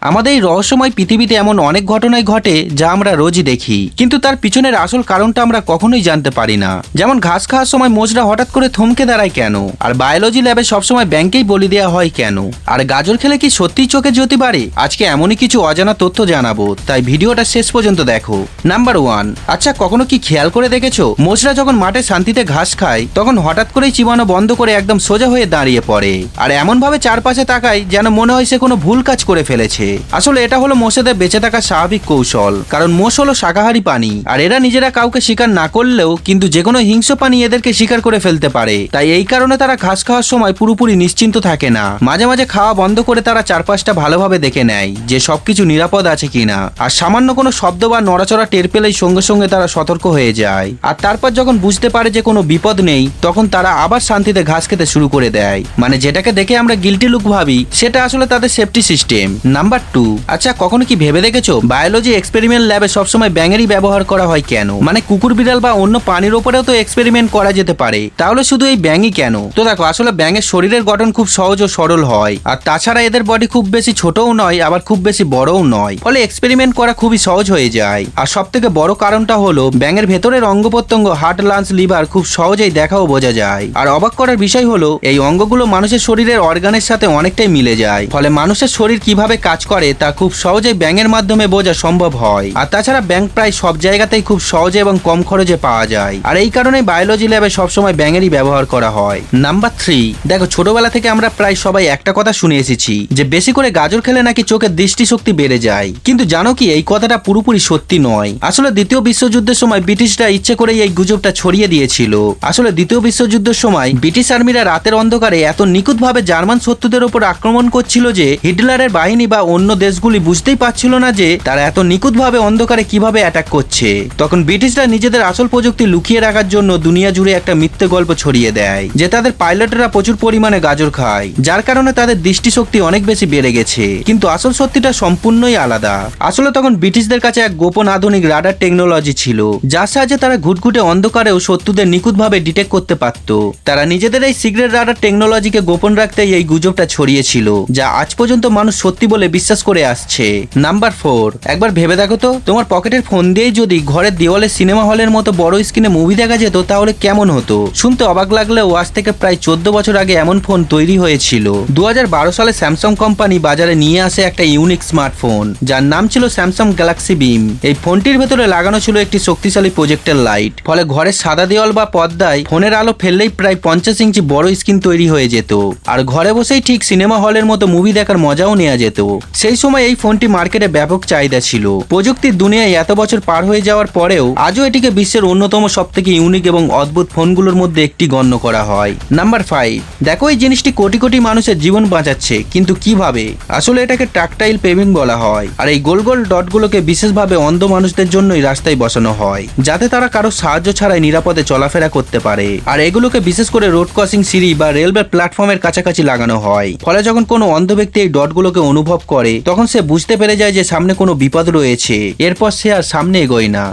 আমাদের এই রহস্যময় পৃথিবীতে এমন অনেক ঘটনাই ঘটে যা আমরা রোজই দেখি, কিন্তু তার পিছনের আসল কারণটা আমরা কখনোই জানতে পারি না। যেমন ঘাস খাওয়ার সময় মোষরা হঠাৎ করে থমকে দাঁড়ায় কেন, আর বায়োলজি ল্যাবে সবসময় ব্যাংকেই বলি দেওয়া হয় কেন, আর গাজর খেলে কি সত্যিই চোখে জ্যোতি বাড়ে? আজকে এমনই কিছু অজানা তথ্য জানাবো, তাই ভিডিওটা শেষ পর্যন্ত দেখো। নাম্বার 1, আচ্ছা কখনো কি খেয়াল করে দেখেছো মোষরা যখন মাঠে শান্তিতে ঘাস খায় তখন হঠাৎ করেই চিবানো বন্ধ করে একদম সোজা হয়ে দাঁড়িয়ে পড়ে, আর এমন ভাবে চারপাশে তাকায় যেন মনে হয় সে কোনো ভুল কাজ করে ফেলেছে। আসলে এটা হলো মোষেদের বেঁচে থাকার স্বাভাবিক কৌশল, কারণ মোষ হলো শাকাহারী প্রাণী, আর এরা নিজেরা কাউকে শিকার না করলেও কিন্তু যে কোনো হিংস্র প্রাণী এদেরকে শিকার করে ফেলতে পারে। তাই এই কারণে তারা ঘাস খাওয়ার সময় পুরোপুরি নিশ্চিন্ত থাকে না। মাঝে মাঝে খাওয়া বন্ধ করে তারা চারপাশটা ভালোভাবে দেখে নেয় যে সবকিছু নিরাপদ আছে কিনা, আর সামান্য কোনো শব্দ বা নড়াচড়া টের পেলেই সঙ্গে সঙ্গে তারা সতর্ক হয়ে যায়। আর তারপর যখন বুঝতে পারে যে কোনো বিপদ নেই তখন তারা আবার শান্তিতে ঘাস খেতে শুরু করে দেয়। মানে যেটাকে দেখে আমরা গিল্টি লুক ভাবি সেটা আসলে তাদের সেফটি সিস্টেম। নাম্বার 2, আচ্ছা কখনো কি ভেবে দেখেছো বায়োলজি এক্সপেরিমেন্ট ল্যাবে সবসময় ব্যাঙেরই ব্যবহার করা হয় কেন? মানে কুকুর বিড়াল বা অন্য প্রাণীর উপরেও তো এক্সপেরিমেন্ট করা যেতে পারে, তাহলে শুধু এই ব্যাঙই কেন? তো দেখো, আসলে ব্যাঙের শরীরের গঠন খুব সহজ ও সরল হয়, আর তাছাড়া এদের বডি খুব বেশি ছোটও নয় আবার খুব বেশি বড়ও নয়, ফলে এক্সপেরিমেন্ট করা খুবই সহজ হয়ে যায়। আর সব থেকে বড় কারণটা হলো ব্যাঙের ভেতরের অঙ্গ প্রত্যঙ্গ হার্ট, লাংস, লিভার খুব সহজেই দেখা ও বোঝা যায়। আর অবাক করার বিষয় হলো এই অঙ্গগুলো মানুষের শরীরের অর্গানের সাথে অনেকটাই মিলে যায়, ফলে মানুষের শরীর কিভাবে কাজ করে তা খুব সহজেই ব্যাঙের মাধ্যমে বোঝা সম্ভব হয়। আর তাছাড়া ব্যাঙ প্রায় সব জায়গাতেই খুব সহজে এবং কম খরচে পাওয়া যায়, আর এই কারণে বায়োলজি ল্যাবে সবসময় ব্যাঙেরই ব্যবহার করা হয়। নাম্বার 3, দেখো ছোটবেলা থেকে আমরা প্রায় সবাই একটা কথা শুনে এসেছি যে বেশি করে গাজর খেলে নাকি চোখের দৃষ্টিশক্তি বেড়ে যায়, কিন্তু জানো কি এই কথাটা পুরোপুরি সত্যি নয়। আসলে দ্বিতীয় বিশ্বযুদ্ধের সময় ব্রিটিশরা ইচ্ছে করেই এই গুজবটা ছড়িয়ে দিয়েছিল। আসলে দ্বিতীয় বিশ্বযুদ্ধের সময় ব্রিটিশ আর্মিরা রাতের অন্ধকারে এত নিখুঁতভাবে জার্মান শত্রুদের উপর আক্রমণ করছিল যে হিটলারের বাহিনী বা অন্য দেশগুলি বুঝতেই পারছিল না যে তারা এত নিখুঁতভাবে অন্ধকারে কিভাবে অ্যাটাক করছে। তখন ব্রিটিশরা নিজেদের আসল প্রযুক্তি লুকিয়ে রাখার জন্য দুনিয়া জুড়ে একটা মিথ্যে গল্প ছড়িয়ে দেয় যে তাদের পাইলটরা প্রচুর পরিমাণে গাজর খায়, যার কারণে তাদের দৃষ্টিশক্তি অনেক বেশি বেড়ে গেছে। কিন্তু আসল সত্যিটা সম্পূর্ণই আলাদা। আসলে তখন ব্রিটিশদের কাছে এক গোপন আধুনিক রাডার টেকনোলজি ছিল, যার সাহায্যে তারা ঘুটঘুটে অন্ধকারেও শত্রুদের নিখুঁতভাবে ডিটেক্ট করতে পারত। তারা নিজেদের এই সিক্রেট রাডার টেকনোলজিকে গোপন রাখতেই এই গুজবটা ছড়িয়েছিল, যা আজ পর্যন্ত মানুষ সত্যি বলে বিশ্বাস করে আসছে। নাম্বার 4, একবার ভেবে দেখো তো তোমার পকেটের ফোন দিয়েই যদি ঘরের দেওয়ালে সিনেমা হলের মতো বড় স্ক্রিনে মুভি দেখা যেত তাহলে কেমন হতো? শুনতে অবাক লাগলেও আজ থেকে প্রায় 14 বছর আগে এমন ফোন তৈরি হয়েছিল। 2012 সালে স্যামসাং কোম্পানি বাজারে নিয়ে আসে একটা ইউনিক স্মার্টফোন যার নাম ছিল স্যামসাং গ্যালাক্সি বিম। এই ফোনটির ভেতরে লাগানো ছিল একটি শক্তিশালী প্রজেক্টর লাইট, ফলে ঘরের সাদা দেওয়াল বা পর্দায় ফোনের আলো ফেললেই প্রায় 50 ইঞ্চি বড় স্ক্রিন তৈরি হয়ে যেত, আর ঘরে বসেই ঠিক সিনেমা হলের মতো মুভি দেখার মজাও নেওয়া যেত। সেই সময় এই ফোনটি মার্কেটে ব্যাপক চাহিদা ছিল। প্রযুক্তির দুনিয়ায় এত বছর পার হয়ে যাওয়ার পরেও আজও এটিকে বিশ্বের অন্যতম সবথেকে ইউনিক এবং অদ্ভুত ফোনগুলোর মধ্যে একটি গণ্য করা হয়। নাম্বার 5, দেখো এই জিনিসটি কোটি কোটি মানুষের জীবন বাঁচাচ্ছে, কিন্তু কিভাবে? আসলে এটাকে ট্যাকটাইল পেভিং বলা হয়, আর এই গোল গোল ডটগুলোকে বিশেষভাবে অন্ধ মানুষদের জন্যই রাস্তায় বসানো হয় যাতে তারা কারো সাহায্য ছাড়াই নিরাপদে চলাফেরা করতে পারে। আর এগুলোকে বিশেষ করে রোড ক্রসিং, সিঁড়ি বা রেলওয়ে প্ল্যাটফর্মের কাছাকাছি লাগানো হয়, ফলে যখন কোনো অন্ধ ব্যক্তি এই ডটগুলোকে অনুভব করে তখন সে বুঝতে পেরে যায় যে সামনে কোনো বিপদ রয়েছে, এরপর সে আর সামনে এগোয় না।